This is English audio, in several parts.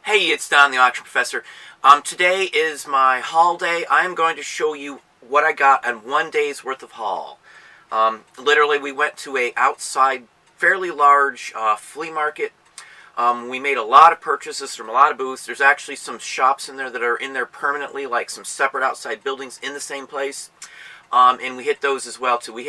Hey, it's Don the Auction Professor. Today is my haul day. I am going to show you what I got on one day's worth of haul. Literally, we went to a outside, fairly large flea market. We made a lot of purchases from a lot of booths. There's actually some shops in there that are in there permanently, like some separate outside buildings in the same place. And we hit those as well, too.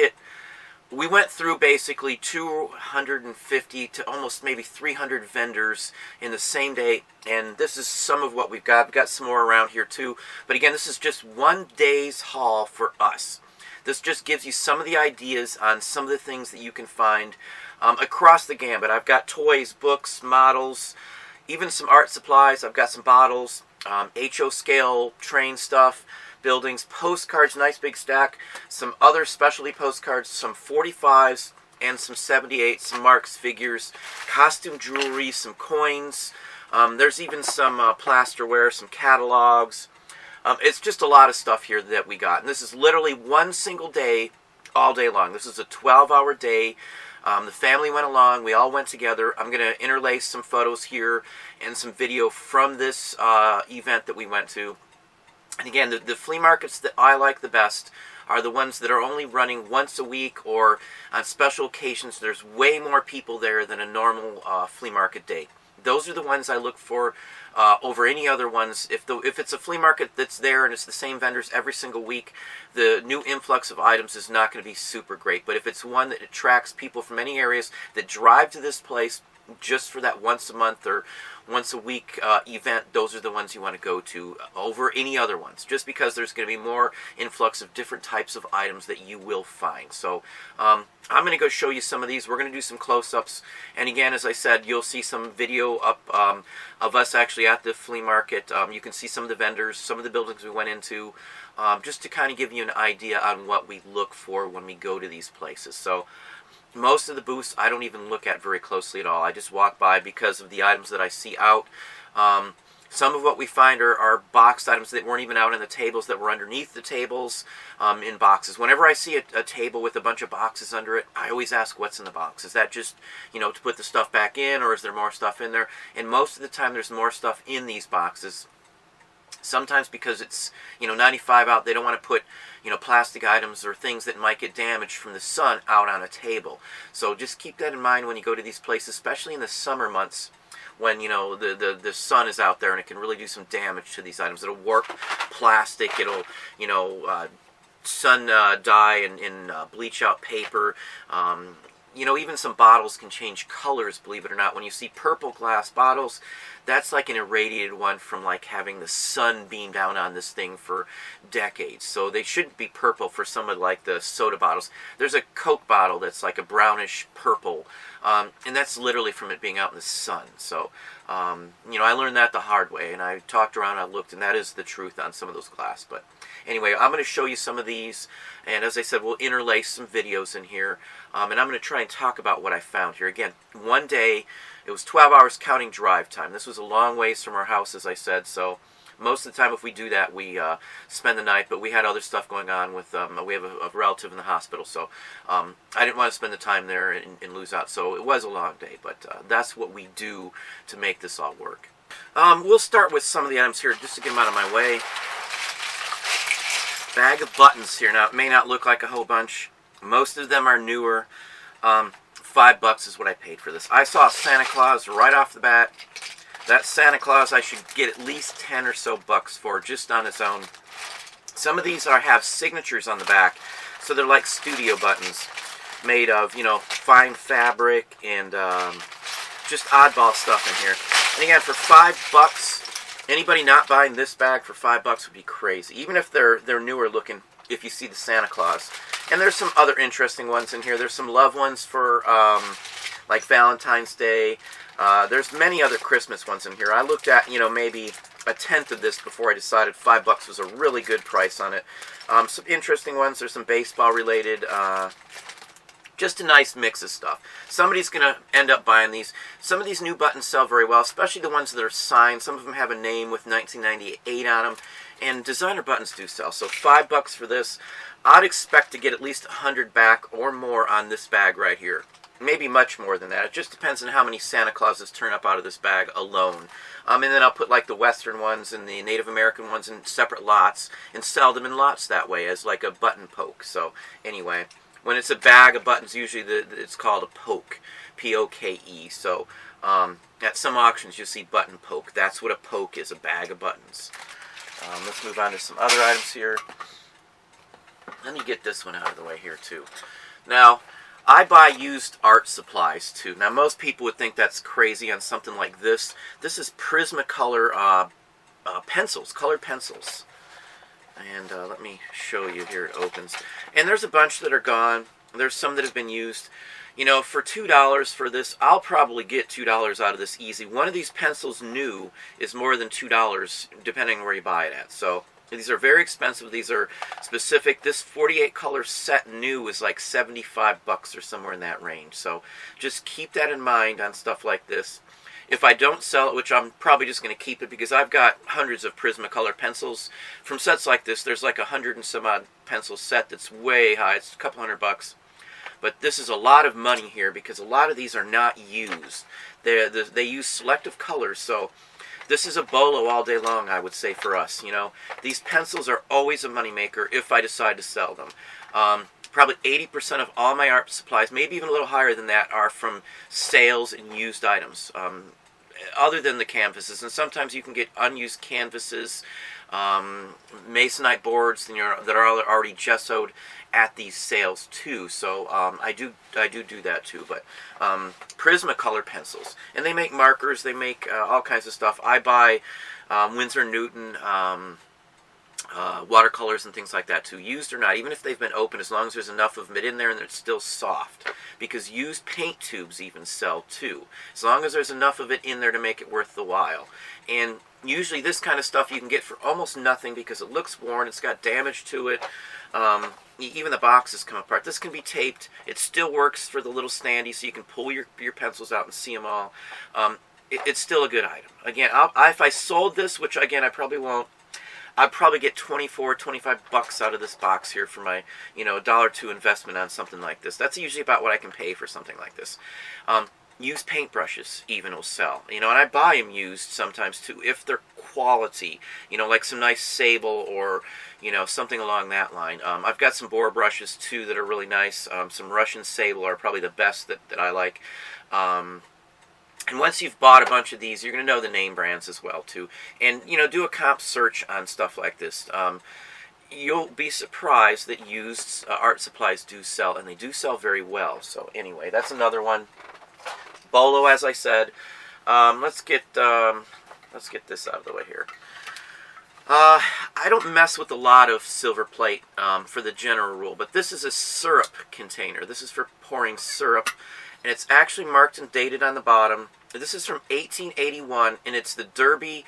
We went through basically 250 to almost maybe 300 vendors in the same day, and this is some of what we've got. We've got some more around here too, but again, this is just one day's haul for us. This just gives you some of the ideas on some of the things that you can find across the gambit. I've got toys, books, models, even some art supplies. I've got some bottles, HO scale train stuff, buildings, postcards, nice big stack, some other specialty postcards, some 45s and some 78s, some marks, figures, costume jewelry, some coins. There's even some plasterware, some catalogs. It's just a lot of stuff here that we got. And this is literally one single day, all day long. This is a 12-hour day. The family went along. We all went together. I'm going to interlace some photos here and some video from this event that we went to. And again, the flea markets that I like the best are the ones that are only running once a week, or on special occasions there's way more people there than a normal flea market day. Those are the ones I look for over any other ones. If it's a flea market that's there and it's the same vendors every single week, the new influx of items is not going to be super great. But if it's one that attracts people from many areas that drive to this place just for that once a month or once a week event, those are the ones you want to go to over any other ones, just because there's going to be more influx of different types of items that you will find. So I'm going to go show you some of these. We're going to do some close-ups, and again, as I said, you'll see some video up of us actually at the flea market. You can see some of the vendors, some of the buildings we went into, just to kind of give you an idea on what we look for when we go to these places. So most of the booths I don't even look at very closely at all. I just walk by because of the items that I see out. Some of what we find are boxed items that weren't even out on the tables, that were underneath the tables in boxes. Whenever I see a table with a bunch of boxes under it, I always ask what's in the box. Is that just, to put the stuff back in, or is there more stuff in there? And most of the time there's more stuff in these boxes. Sometimes because it's 95 out, they don't want to put plastic items or things that might get damaged from the sun out on a table. So just keep that in mind when you go to these places, especially in the summer months when the sun is out there and it can really do some damage to these items. It'll warp plastic. It'll sun dye and bleach out paper. Even some bottles can change colors, believe it or not. When you see purple glass bottles, that's like an irradiated one from like having the sun beam down on this thing for decades. So they shouldn't be purple for some of like the soda bottles. There's a Coke bottle that's like a brownish purple, and that's literally from it being out in the sun. So I learned that the hard way, and I talked around, I looked, and that is the truth on some of those glass. But anyway, I'm going to show you some of these, and as I said, we'll interlace some videos in here, and I'm going to try and talk about what I found here. Again, one day, it was 12 hours counting drive time. This was a long ways from our house, as I said, so most of the time if we do that, we spend the night, but we had other stuff going on with, we have a relative in the hospital, so I didn't want to spend the time there and lose out, so it was a long day, but that's what we do to make this all work. We'll start with some of the items here, just to get them out of my way. Bag of buttons here. Now, it may not look like a whole bunch. Most of them are newer. $5 is what I paid for this. I saw Santa Claus right off the bat. That Santa Claus I should get at least 10 or so bucks for, just on its own. Some of these have signatures on the back, so they're like studio buttons made of, fine fabric and just oddball stuff in here. And again, for $5, anybody not buying this bag for $5 would be crazy. Even if they're newer looking, if you see the Santa Claus. And there's some other interesting ones in here. There's some love ones for like Valentine's Day. There's many other Christmas ones in here. I looked at, maybe a tenth of this before I decided $5 was a really good price on it. Some interesting ones. There's some baseball related. Just a nice mix of stuff. Somebody's going to end up buying these. Some of these new buttons sell very well, especially the ones that are signed. Some of them have a name with 1998 on them. And designer buttons do sell. So $5 for this. I'd expect to get at least 100 back or more on this bag right here. maybe much more than that. It just depends on how many Santa Clauses turn up out of this bag alone. And then I'll put like the Western ones and the Native American ones in separate lots and sell them in lots that way as like a button poke. So anyway, when it's a bag of buttons, usually it's called a poke, P-O-K-E. So at some auctions you'll see button poke. That's what a poke is, a bag of buttons. Let's move on to some other items here. Let me get this one out of the way here too. Now, I buy used art supplies too. Now, most people would think that's crazy on something like this. This is Prismacolor pencils, colored pencils. And let me show you here. It opens. And there's a bunch that are gone. There's some that have been used. You know, for $2 for this, I'll probably get $2 out of this easy. One of these pencils new is more than $2, depending on where you buy it at. So these are very expensive. These are specific. This 48 color set new is like 75 bucks or somewhere in that range. So just keep that in mind on stuff like this. If I don't sell it, which I'm probably just going to keep it because I've got hundreds of Prismacolor pencils from sets like this. There's like 100 and some odd pencil set that's way high. It's a couple $100. But this is a lot of money here because a lot of these are not used. They use selective colors, so this is a bolo all day long, I would say, for us. You know, these pencils are always a moneymaker if I decide to sell them. Probably 80% of all my art supplies, maybe even a little higher than that, are from sales and used items, other than the canvases. And sometimes you can get unused canvases, masonite boards that are already gessoed at these sales too. So I do that too. But Prismacolor pencils, and they make markers, they make all kinds of stuff. I buy Winsor Newton watercolors and things like that too, used or not, even if they've been opened, as long as there's enough of it in there and it's still soft. Because used paint tubes even sell too, as long as there's enough of it in there to make it worth the while. And usually this kind of stuff you can get for almost nothing because it looks worn, it's got damage to it. Even the boxes come apart. This can be taped. It still works for the little standee, so you can pull your pencils out and see them all. It's still a good item. Again, if I sold this, which again I probably won't, I'd probably get 24, 25 bucks out of this box here for my, you know, $1 or $2 investment on something like this. That's usually about what I can pay for something like this. Used paintbrushes even will sell, you know, and I buy them used sometimes too if they're quality, you know, like some nice sable or, you know, something along that line. I've got some boar brushes too that are really nice. Some Russian sable are probably the best that I like. And once you've bought a bunch of these, you're going to know the name brands as well too. And, you know, do a comp search on stuff like this. You'll be surprised that used art supplies do sell, and they do sell very well. So anyway, that's another one. Bolo, as I said. Let's get this out of the way here. I don't mess with a lot of silver plate for the general rule, but this is a syrup container. This is for pouring syrup, and it's actually marked and dated on the bottom. This is from 1881, and it's the Derby,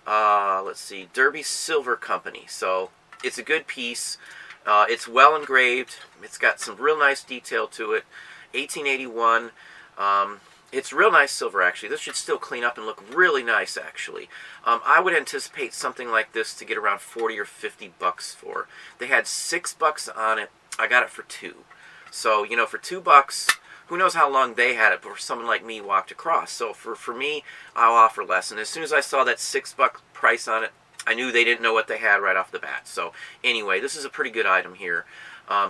Derby Silver Company. So it's a good piece. It's well engraved. It's got some real nice detail to it. 1881. It's real nice silver, actually. This should still clean up and look really nice, actually. I would anticipate something like this to get around 40 or 50 bucks for. They had $6 on it. I got it for $2. So, you know, for $2, who knows how long they had it before someone like me walked across. So for me, I'll offer less. And as soon as I saw that $6 price on it, I knew they didn't know what they had right off the bat. So anyway, this is a pretty good item here.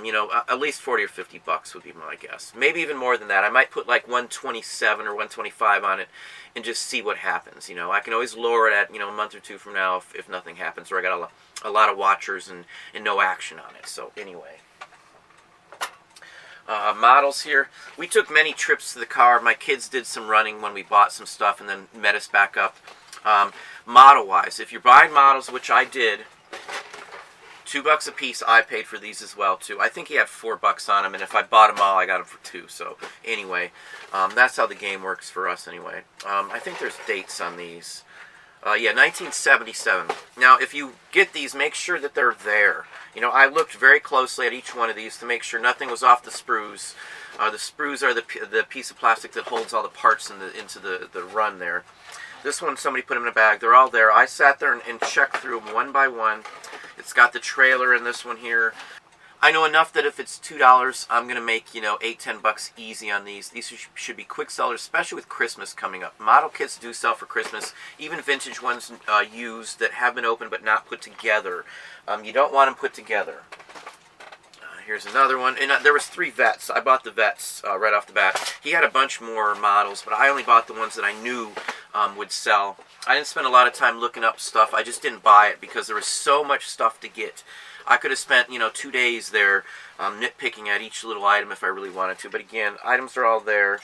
You know, at least 40 or 50 bucks would be my guess. Maybe even more than that. I might put like 127 or 125 on it and just see what happens. You know, I can always lower it at, you know, a month or two from now if nothing happens, or I got a lot of watchers and no action on it. So anyway. Models here. We took many trips to the car. My kids did some running when we bought some stuff and then met us back up. Model-wise, if you're buying models, which I did, $2 a piece. I paid for these as well too. I think he had $4 on them, and if I bought them all, I got them for $2. So anyway, that's how the game works for us. Anyway, I think there's dates on these. Yeah, 1977. Now, if you get these, make sure that they're there. You know, I looked very closely at each one of these to make sure nothing was off the sprues. The sprues are the piece of plastic that holds all the parts into the run there. This one, somebody put them in a bag. They're all there. I sat there and checked through them one by one. It's got the trailer in this one here. I know enough that if it's $2, I'm going to make, $8-10 easy on these. These should be quick sellers, especially with Christmas coming up. Model kits do sell for Christmas, even vintage ones used that have been opened but not put together. You don't want them put together. Here's another one, and there was 3 vets. I bought the vets right off the bat. He had a bunch more models, but I only bought the ones that I knew would sell. I didn't spend a lot of time looking up stuff. I just didn't buy it because there was so much stuff to get. I could have spent, 2 days there nitpicking at each little item if I really wanted to. But again, items are all there.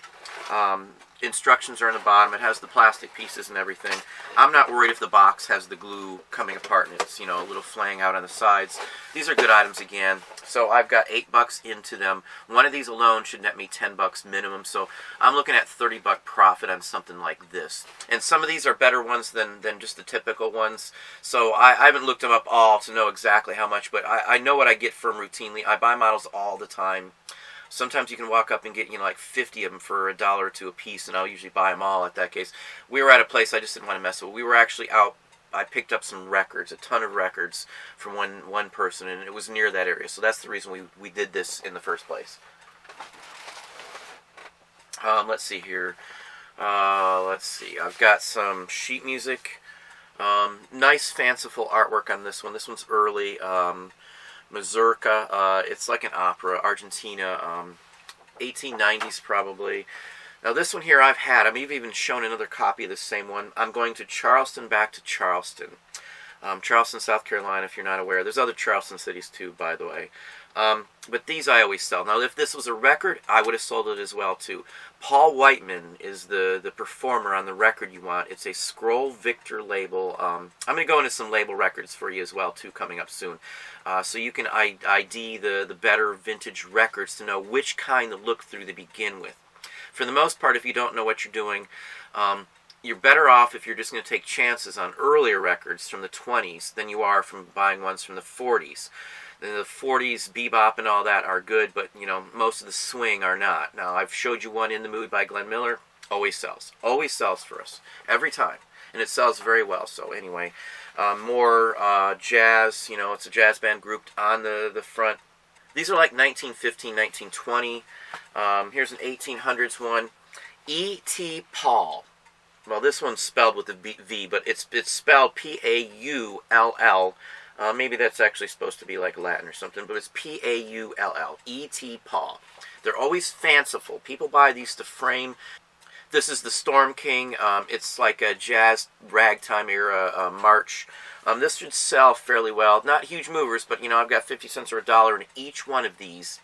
Instructions are on the bottom. It has the plastic pieces and everything. I'm not worried if the box has the glue coming apart and it's, a little flaying out on the sides. These are good items again. So I've got $8 into them. One of these alone should net me $10 minimum. So I'm looking at $30 profit on something like this. And some of these are better ones than just the typical ones. So I haven't looked them up all to know exactly how much, but I know what I get for them routinely. I buy models all the time. Sometimes you can walk up and get, like 50 of them for $1 or $2 a piece, and I'll usually buy them all at that case. We were at a place I just didn't want to mess with. We were actually out. I picked up some records, a ton of records from one person, and it was near that area. So that's the reason we did this in the first place. Let's see here. Let's see. I've got some sheet music. Nice fanciful artwork on this one. This one's early. Mazurka, it's like an opera, Argentina, 1890s probably. Now this one here I've had. I've even shown another copy of the same one. I'm going to Charleston, back to Charleston. Charleston, South Carolina, if you're not aware. There's other Charleston cities too, by the way. But these I always sell. Now if this was a record, I would have sold it as well too. Paul Whiteman is the performer on the record you want. It's a Scroll Victor label. I'm going to go into some label records for you as well too, coming up soon. So you can ID the better vintage records to know which kind to look through to begin with. For the most part, if you don't know what you're doing, you're better off if you're just going to take chances on earlier records from the 20s than you are from buying ones from the 40s. The 40s, bebop and all that are good, but most of the swing are not. Now, I've showed you one, In the Mood by Glenn Miller. Always sells. Always sells for us. Every time. And it sells very well. So anyway, more jazz. It's a jazz band grouped on the front. These are like 1915, 1920. Here's an 1800s one. E.T. Paul. Well, this one's spelled with a V, but it's spelled P-A-U-L-L. Maybe that's actually supposed to be like Latin or something, but it's P-A-U-L-L. E.T. Paul. They're always fanciful. People buy these to frame. This is the Storm King. It's like a jazz ragtime era march. This should sell fairly well. Not huge movers, but I've got 50 cents or $1 in each one of these.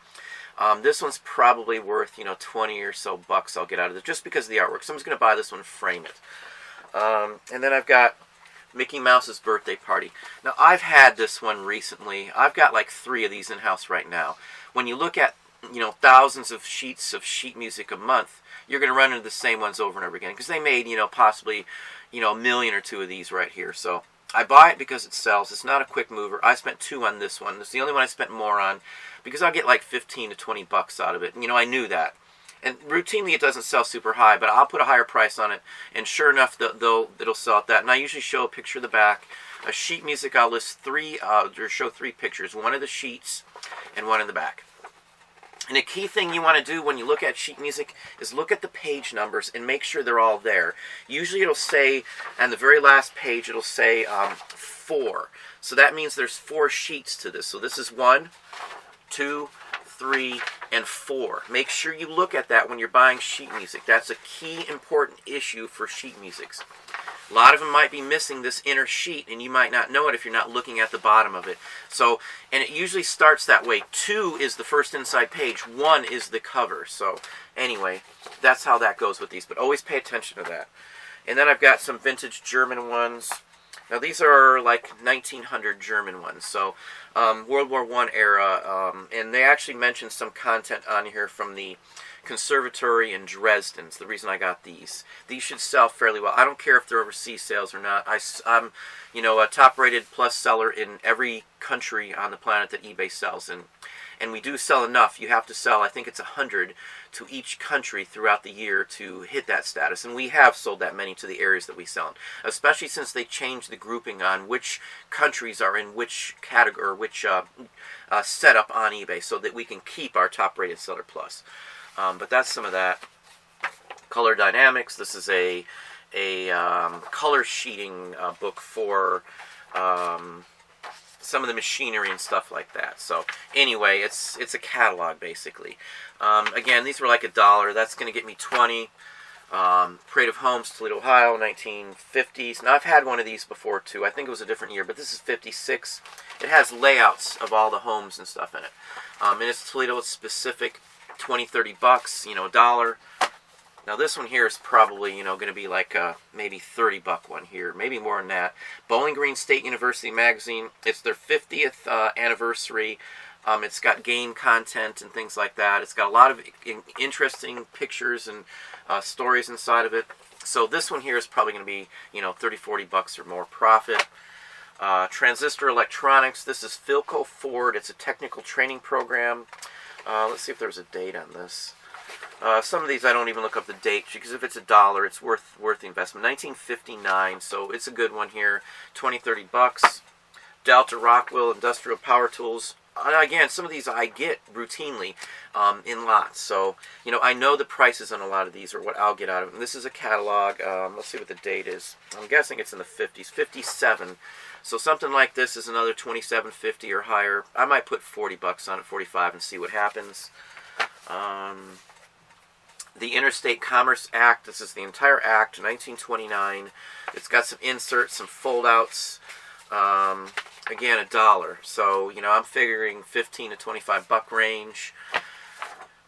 This one's probably worth 20 or so bucks I'll get out of it just because of the artwork. Someone's going to buy this one and frame it. And then I've got Mickey Mouse's Birthday Party. Now I've had this one recently. I've got like 3 of these in house right now. When you look at thousands of sheets of sheet music a month, you're going to run into the same ones over and over again because they made possibly a million or 2 of these right here. So I buy it because it sells. It's not a quick mover. I spent 2 on this one. It's the only one I spent more on because I'll get like 15 to 20 bucks out of it. I knew that. And routinely it doesn't sell super high, but I'll put a higher price on it. And sure enough, it'll sell at that. And I usually show a picture of the back. A sheet music, I'll list 3, or show 3 pictures. One of the sheets and one in the back. And a key thing you want to do when you look at sheet music is look at the page numbers and make sure they're all there. Usually it'll say, on the very last page, it'll say 4. So that means there's 4 sheets to this. So this is 1, 2, 3, and 4. Make sure you look at that when you're buying sheet music. That's a key important issue for sheet musics. A lot of them might be missing this inner sheet, and you might not know it if you're not looking at the bottom of it. So, and it usually starts that way. 2 is the first inside page. 1 is the cover. So, anyway, that's how that goes with these. But always pay attention to that. And then I've got some vintage German ones. Now, these are like 1900 German ones. So, World War I era. And they actually mentioned some content on here from the Conservatory in Dresden. It's the reason I got these. These should sell fairly well. I don't care if they're overseas sales or not. I'm a top-rated plus seller in every country on the planet that eBay sells in. and we do sell enough. You have to sell, I think it's 100 to each country throughout the year to hit that status, and we have sold that many to the areas that we sell in, especially since they changed the grouping on which countries are in which category, or which setup on eBay, so that we can keep our top rated seller plus. But that's some of that. Color Dynamics. This is a color sheeting book for some of the machinery and stuff like that. So anyway, it's a catalog basically. Again, these were like $1. That's going to get me 20. Parade of Homes, Toledo, Ohio, 1950s. Now I've had one of these before too. I think it was a different year, but this is 56. It has layouts of all the homes and stuff in it. And it's Toledo. It's specific. 20, 30 bucks. You know, $1. Now this one here is probably, you know, going to be like a maybe 30-buck one here, maybe more than that. Bowling Green State University magazine. It's their 50th anniversary. It's got game content and things like that. It's got a lot of interesting pictures and stories inside of it. So this one here is probably going to be, you know, 30, 40 bucks or more profit. Transistor Electronics. This is Philco Ford. It's a technical training program. Let's see if there's a date on this. Some of these I don't even look up the date, because if it's $1, it's worth the investment. 1959, so it's a good one here. 20, 30 bucks. Delta Rockwell Industrial Power Tools. Again, some of these I get routinely in lots, so you know I know the prices on a lot of these, or what I'll get out of them. This is a catalog. Let's see what the date is. I'm guessing it's in the 50s, 57. So something like this is another $27.50 or higher. I might put 40 bucks on it, 45, and see what happens. The Interstate Commerce Act. This is the entire act, 1929. It's got some inserts, some fold-outs. Again, $1. So, you know, I'm figuring 15 to 25 buck range.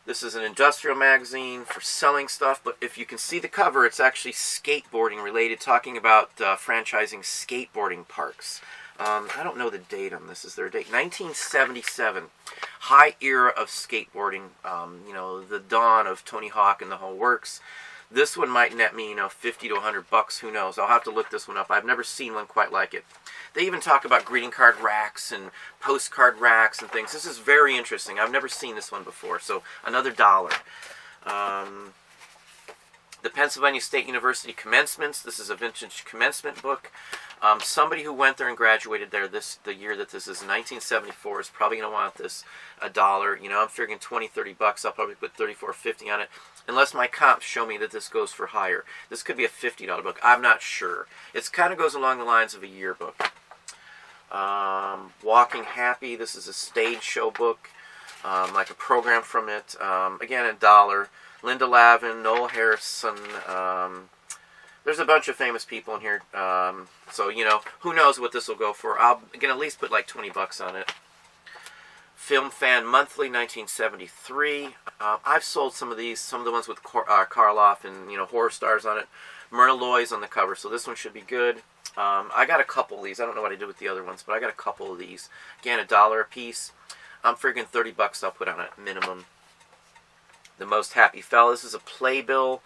This is an industrial magazine for selling stuff, but if you can see the cover, it's actually skateboarding related, talking about franchising skateboarding parks. I don't know the date on this. Is there a date? 1977. High era of skateboarding. You know, the dawn of Tony Hawk and the whole works. This one might net me, you know, 50 to 100 bucks. Who knows? I'll have to look this one up. I've never seen one quite like it. They even talk about greeting card racks and postcard racks and things. This is very interesting. I've never seen this one before. So another $1. The Pennsylvania State University Commencements. This is a vintage commencement book. Somebody who went there and graduated there the year that this is, 1974, is probably going to want this $1. You know, I'm figuring 20, 30 bucks. I'll probably put 34.50 on it, unless my comps show me that this goes for higher. This could be a $50 book. I'm not sure. It kind of goes along the lines of a yearbook. Walking Happy. This is a stage show book, like a program from it. Again, $1. Linda Lavin, Noel Harrison. There's a bunch of famous people in here. So, you know, who knows what this will go for. I'm going to at least put like 20 bucks on it. Film Fan Monthly, 1973. I've sold some of these, some of the ones with Karloff and, you know, horror stars on it. Myrna Loy's on the cover, so this one should be good. I got a couple of these. I don't know what I did with the other ones, but I got a couple of these. Again, $1 a piece. I'm figuring 30 bucks I'll put on it, minimum. The Most Happy Fella. This is a Playbill.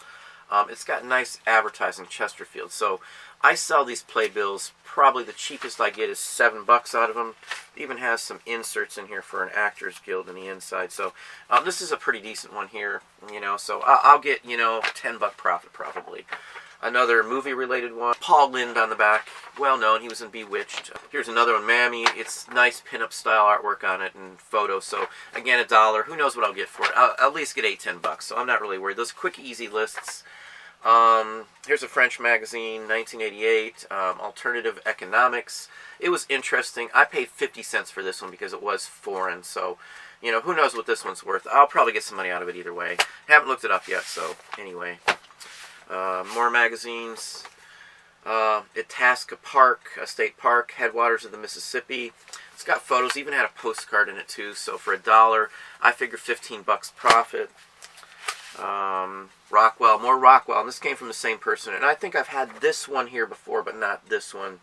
It's got nice advertising, Chesterfield. So I sell these Playbills. Probably the cheapest I get is $7 out of them. It even has some inserts in here for an Actors Guild in the inside. So this is a pretty decent one here. You know, so I'll get, you know, $10 profit probably. Another movie-related one. Paul Lynde on the back. Well known. He was in Bewitched. Here's another one, Mammy. It's nice pinup style artwork on it and photos. So again, $1. Who knows what I'll get for it? I'll at least get 8, $10. So I'm not really worried. Those quick, easy lists. Here's a French magazine, 1988, Alternative Economics. It was interesting. I paid 50 cents for this one because it was foreign, so, you know, who knows what this one's worth. I'll probably get some money out of it either way. Haven't looked it up yet, so, anyway. More magazines. Itasca Park, a state park, headwaters of the Mississippi. It's got photos, even had a postcard in it too, so for $1, I figure 15 bucks profit. Rockwell, more Rockwell, and this came from the same person, and I think I've had this one here before, but not this one.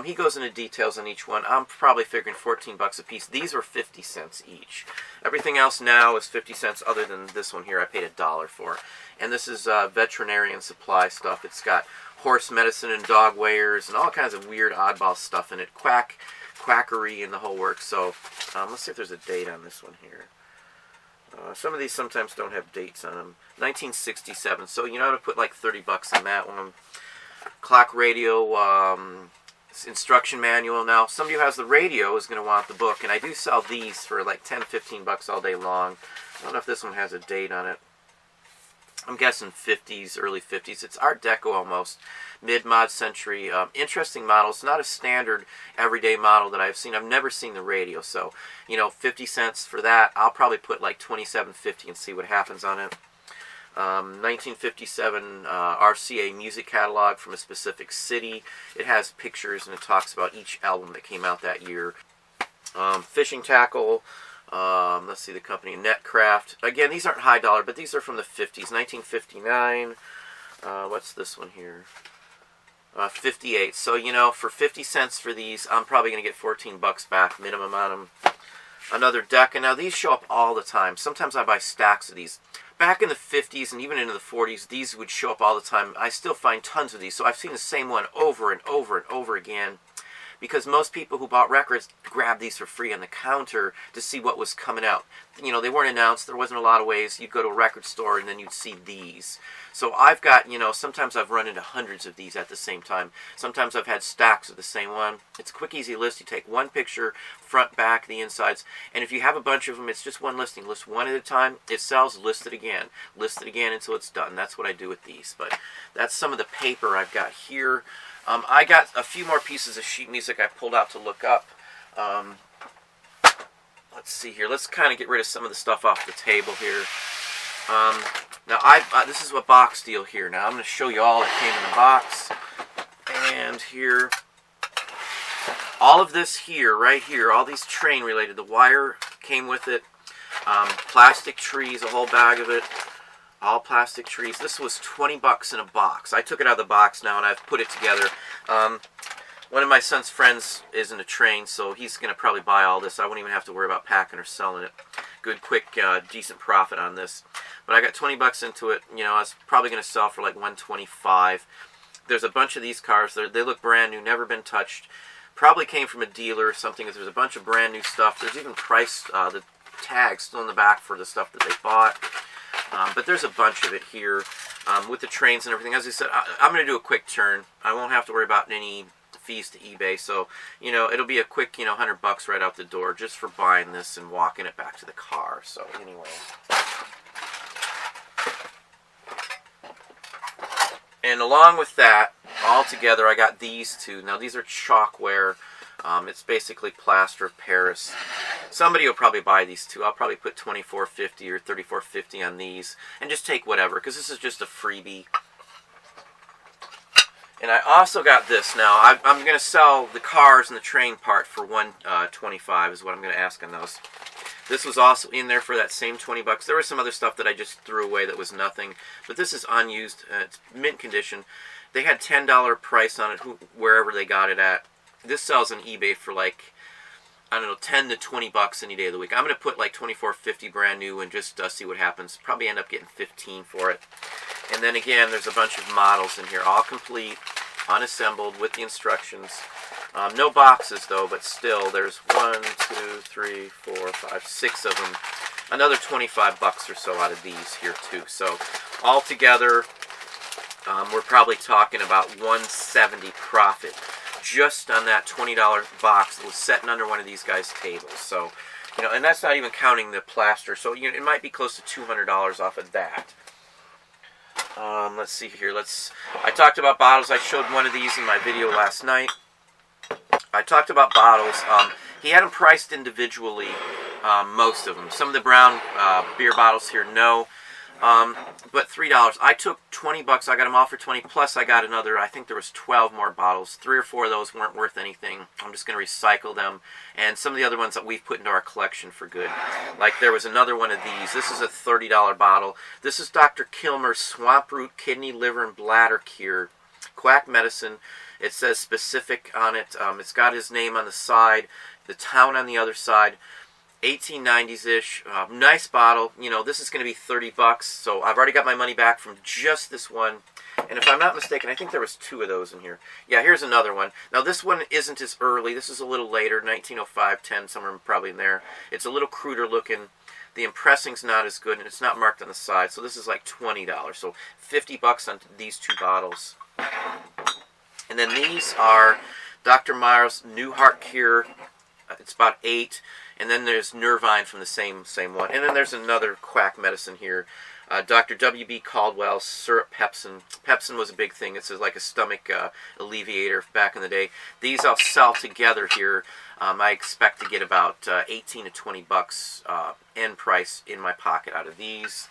He goes into details on each one. I'm probably figuring 14 bucks a piece. These were 50 cents each. Everything else now is 50 cents other than this one here I paid $1 for. And this is veterinarian supply stuff. It's got horse medicine and dog weighers and all kinds of weird oddball stuff in it. Quackery and the whole works. So let's see if there's a date on this one here. Some of these sometimes don't have dates on them. 1967. So you know to put like 30 bucks on that one. Clock radio, instruction manual. Now, somebody who has the radio is going to want the book, and I do sell these for like 10 to 15 bucks all day long. I don't know if this one has a date on it. I'm guessing 50s, early 50s. It's Art Deco almost, mid-mod century. Interesting model. It's not a standard everyday model that I've seen. I've never seen the radio, so 50 cents for that. I'll probably put like $27.50 and see what happens on it. 1957 RCA music catalog from a specific city. It has pictures and it talks about each album that came out that year. Fishing tackle. Let's see the company, Netcraft. Again, these aren't high dollar, but these are from the 50s. 1959. What's this one here? 58. So, for 50 cents for these, I'm probably going to get 14 bucks back minimum on them. Another deck. And now these show up all the time. Sometimes I buy stacks of these. Back in the 50s and even into the 40s, these would show up all the time. I still find tons of these. So I've seen the same one over and over and over again. Because most people who bought records grabbed these for free on the counter to see what was coming out. They weren't announced. There wasn't a lot of ways. You'd go to a record store and then you'd see these. So I've got, sometimes I've run into hundreds of these at the same time. Sometimes I've had stacks of the same one. It's a quick, easy list. You take one picture, front, back, the insides. And if you have a bunch of them, it's just one listing. List one at a time. It sells, list it again. List it again until it's done. That's what I do with these. But that's some of the paper I've got here. I got a few more pieces of sheet music I pulled out to look up. Let's see here. Let's kind of get rid of some of the stuff off the table here. Now, this is a box deal here. Now, I'm going to show you all that came in the box. And here, all of this here, right here, all these train related. The wire came with it. Plastic trees, a whole bag of it. All plastic trees. This was 20 bucks in a box. I took it out of the box now and I've put it together. One of my son's friends is in a train, so he's going to probably buy all this. I won't even have to worry about packing or selling it. Good, quick, decent profit on this. But I got 20 bucks into it. I was probably going to sell for like $125. There's a bunch of these cars. They look brand new, never been touched. Probably came from a dealer or something. There's a bunch of brand new stuff. There's even price, the tags still in the back for the stuff that they bought. But there's a bunch of it here with the trains and everything. As I said, I'm going to do a quick turn. I won't have to worry about any fees to eBay. So, it'll be a quick, $100 right out the door just for buying this and walking it back to the car. So, anyway. And along with that, all together, I got these two. Now, these are chalkware. It's basically plaster of Paris. Somebody will probably buy these two. I'll probably put $24.50 or $34.50 on these and just take whatever because this is just a freebie. And I also got this now. I'm going to sell the cars and the train part for $125 is what I'm going to ask on those. This was also in there for that same 20 bucks. There was some other stuff that I just threw away that was nothing, but this is unused. It's mint condition. They had $10 price on it wherever they got it at. This sells on eBay for like, I don't know, 10 to 20 bucks any day of the week. I'm going to put like $24.50 brand new and just see what happens. Probably end up getting 15 for it. And then again, there's a bunch of models in here, all complete, unassembled with the instructions. No boxes though, but still, there's 1, 2, 3, 4, 5, 6 of them. Another 25 bucks or so out of these here too. So altogether, we're probably talking about $170 profit just on that $20 box that was sitting under one of these guys' tables. So, and that's not even counting the plaster. So, it might be close to $200 off of that. Let's see here. I talked about bottles. I showed one of these in my video last night. I talked about bottles. He had them priced individually, most of them. Some of the brown beer bottles here, no. But $3. I took 20 bucks. I got them all for 20. Plus, I got another. I think there was 12 more bottles. 3 or 4 of those weren't worth anything. I'm just going to recycle them. And some of the other ones that we've put into our collection for good. Like there was another one of these. This is a $30 bottle. This is Dr. Kilmer's Swamp Root Kidney, Liver, and Bladder Cure. Quack medicine. It says specific on it. It's got his name on the side, the town on the other side. 1890s-ish. Nice bottle. You know, this is going to be 30 bucks, so I've already got my money back from just this one. And if I'm not mistaken, I think there was 2 of those in here. Yeah, here's another one. Now, this one isn't as early. This is a little later, 1905, 10, somewhere probably in there. It's a little cruder looking. The impressing's not as good, and it's not marked on the side, so this is like $20. So 50 bucks on these 2 bottles. And then these are Dr. Meyer's New Heart Cure. It's about 8. And then there's Nervine from the same one. And then there's another quack medicine here. Dr. W.B. Caldwell's Syrup Pepsin. Pepsin was a big thing. It's like a stomach alleviator back in the day. These I'll sell together here. I expect to get about 18 to 20 bucks end price in my pocket out of these.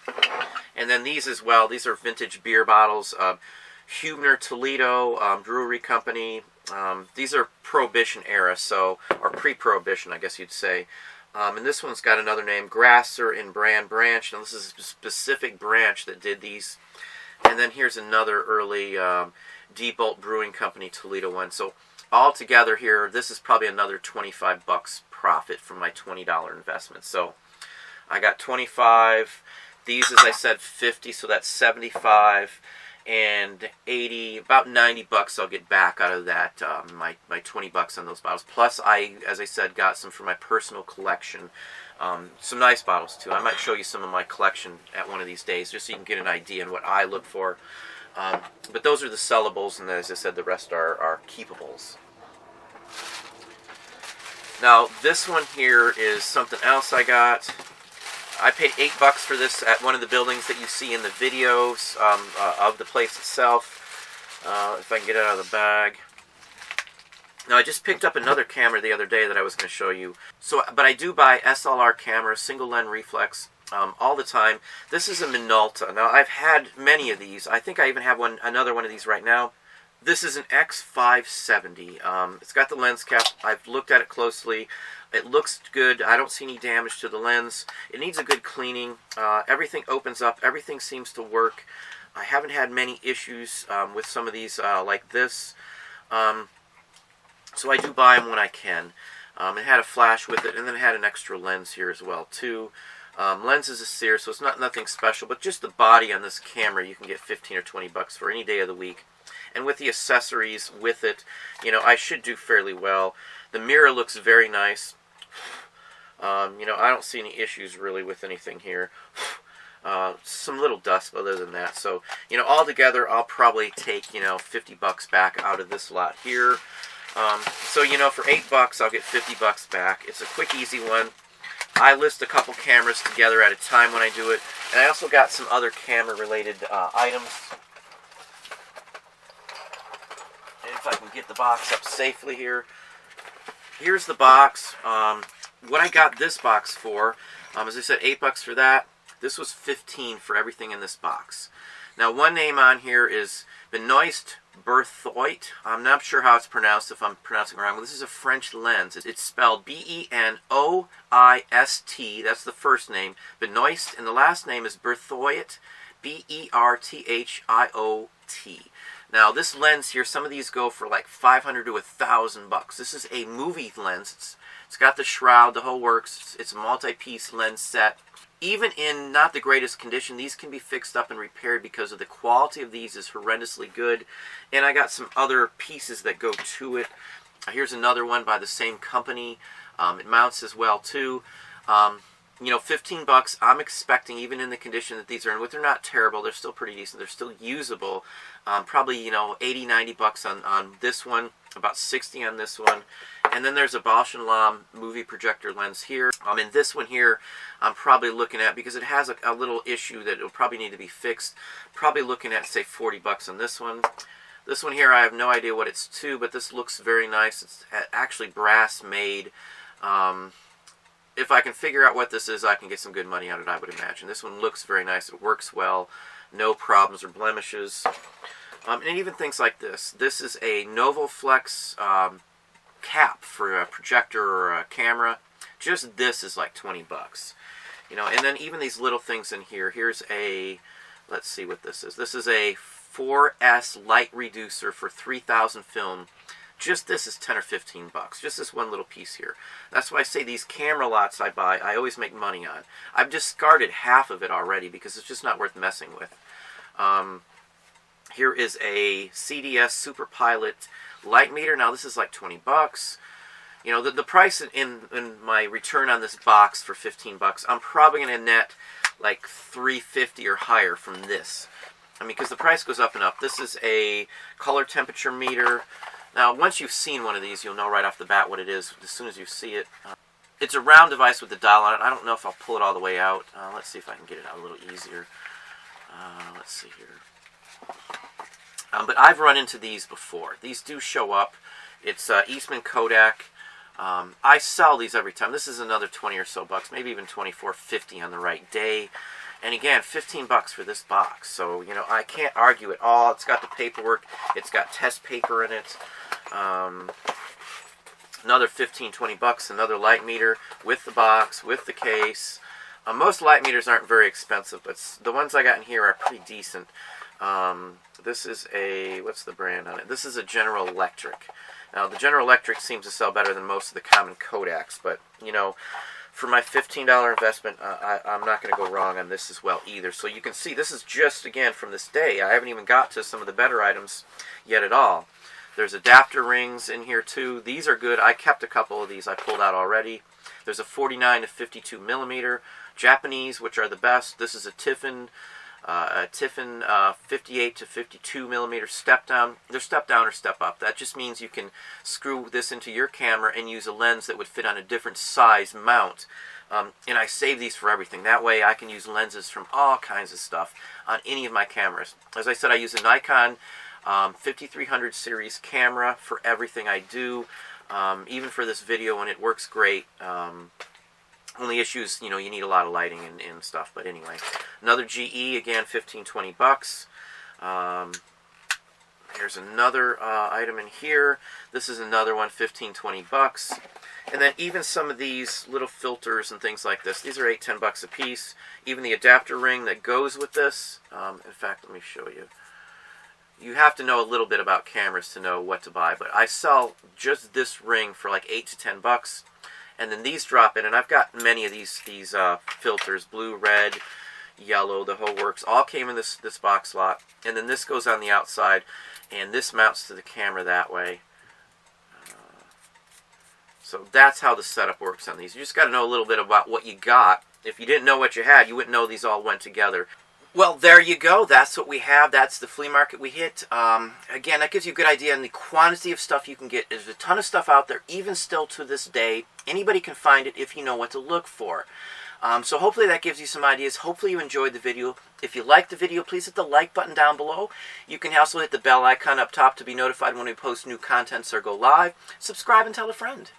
And then these as well. These are vintage beer bottles. Hubner Toledo Brewery Company. These are Prohibition era, so, or pre-Prohibition, I guess you'd say. And this one's got another name, Grasser and Brand Branch. Now, this is a specific branch that did these. And then here's another early D-Bolt Brewing Company Toledo one. So, all together here, this is probably another 25 bucks profit from my $20 investment. So, I got 25. These, as I said, 50, so that's 75. And 80, about 90 bucks I'll get back out of that, my 20 bucks on those bottles. Plus, as I said, got some for my personal collection. Some nice bottles, too. I might show you some of my collection at one of these days, just so you can get an idea on what I look for. But those are the sellables, and as I said, the rest are keepables. Now, this one here is something else I got. I paid $8 for this at one of the buildings that you see in the videos of the place itself. If I can get it out of the bag. Now, I just picked up another camera the other day that I was going to show you. But I do buy SLR cameras, single lens reflex, all the time. This is a Minolta. Now, I've had many of these. I think I even have another one of these right now. This is an X570. It's got the lens cap. I've looked at it closely. It looks good. I don't see any damage to the lens. It needs a good cleaning. Everything opens up. Everything seems to work. I haven't had many issues with some of these like this. So I do buy them when I can. It had a flash with it, and then it had an extra lens here as well, too. Lens is a Sears, so it's nothing special, but just the body on this camera you can get 15 or 20 bucks for any day of the week. And with the accessories with it, you know, I should do fairly well. The mirror looks very nice. You know, I don't see any issues really with anything here. Some little dust, but other than that. So, you know, altogether, I'll probably take, you know, 50 bucks back out of this lot here. So, you know, for $8, I'll get 50 bucks back. It's a quick, easy one. I list a couple cameras together at a time when I do it. And I also got some other camera-related items. If I can get the box up safely here. Here's the box. What I got this box for, as I said, $8 for that. This was $15 for everything in this box. Now, one name on here is Benoist Berthoit. I'm not sure how it's pronounced, if I'm pronouncing it wrong. This is a French lens. It's spelled B-E-N-O-I-S-T. That's the first name. Benoist, and the last name is Berthoit. B-E-R-T-H-I-O-T. Now, this lens here, some of these go for like $500 to $1,000. This is a movie lens. It's got the shroud, the whole works. It's a multi-piece lens set. Even in not the greatest condition, these can be fixed up and repaired because of the quality of these is horrendously good. And I got some other pieces that go to it. Here's another one by the same company. It mounts as well too. You know, $15. I'm expecting, even in the condition that these are in, but they're not terrible. They're still pretty decent. They're still usable. Probably, you know, 80, 90 bucks on this one. About 60 on this one. And then there's a Bausch & Lomb movie projector lens here. In this one here, I'm probably looking at, because it has a little issue that it'll probably need to be fixed, probably looking at, say, 40 bucks on this one. This one here, I have no idea what it's to, but this looks very nice. It's actually brass made. If I can figure out what this is, I can get some good money out of it, I would imagine. This one looks very nice. It works well. No problems or blemishes. And even things like this. This is a Novoflex cap for a projector or a camera. Just this is like 20 bucks. You know, and then even these little things in here. Here's a, let's see what this is. This is a 4S light reducer for 3000 film. Just this is 10 or 15 bucks. Just this one little piece here. That's why I say these camera lots I buy, I always make money on. I've discarded half of it already because it's just not worth messing with. Here is a CDS Super Pilot light meter. Now this is like 20 bucks. You know, the price in my return on this box for 15 bucks, I'm probably going to net like $3.50 or higher from this. I mean, because the price goes up and up. This is a color temperature meter. Now, once you've seen one of these, you'll know right off the bat what it is as soon as you see it. It's a round device with a dial on it. I don't know if I'll pull it all the way out. Let's see if I can get it out a little easier. Let's see here. But I've run into these before. These do show up. It's Eastman Kodak. I sell these every time. This is another 20 or so bucks, maybe even $24.50 on the right day. And again, 15 bucks for this box. So, you know, I can't argue at all. It's got the paperwork. It's got test paper in it. Another 15, 20 bucks, another light meter with the box, with the case. Most light meters aren't very expensive, but the ones I got in here are pretty decent. This is a, what's the brand on it? This is a General Electric. Now, the General Electric seems to sell better than most of the common Kodaks, but, you know, for my $15 investment, I'm not going to go wrong on this as well either. So you can see this is just, again, from this day. I haven't even got to some of the better items yet at all. There's adapter rings in here, too. These are good. I kept a couple of these I pulled out already. There's a 49 to 52 millimeter. Japanese, which are the best. This is a Tiffin 58 to 52 millimeter step down. They're step down or step up. That just means you can screw this into your camera and use a lens that would fit on a different size mount. And I save these for everything. That way I can use lenses from all kinds of stuff on any of my cameras. As I said, I use a Nikon 5300 series camera for everything I do, even for this video, and it works great. Only issues, you know, you need a lot of lighting and stuff. But anyway, another GE, again, 15, 20 bucks. Here's another item in here. This is another one, 15, 20 bucks. And then even some of these little filters and things like this, these are 8, 10 bucks a piece. Even the adapter ring that goes with this. In fact, let me show you. You have to know a little bit about cameras to know what to buy. But I sell just this ring for like 8 to 10 bucks. And then these drop in, and I've got many of these filters, blue, red, yellow, the whole works, all came in this box lot. And then this goes on the outside, and this mounts to the camera that way. So that's how the setup works on these. You just got to know a little bit about what you got. If you didn't know what you had, you wouldn't know these all went together. Well, there you go. That's what we have. That's the flea market we hit. Again, that gives you a good idea on the quantity of stuff you can get. There's a ton of stuff out there, even still to this day. Anybody can find it if you know what to look for. So hopefully that gives you some ideas. Hopefully you enjoyed the video. If you liked the video, please hit the like button down below. You can also hit the bell icon up top to be notified when we post new contents or go live. Subscribe and tell a friend.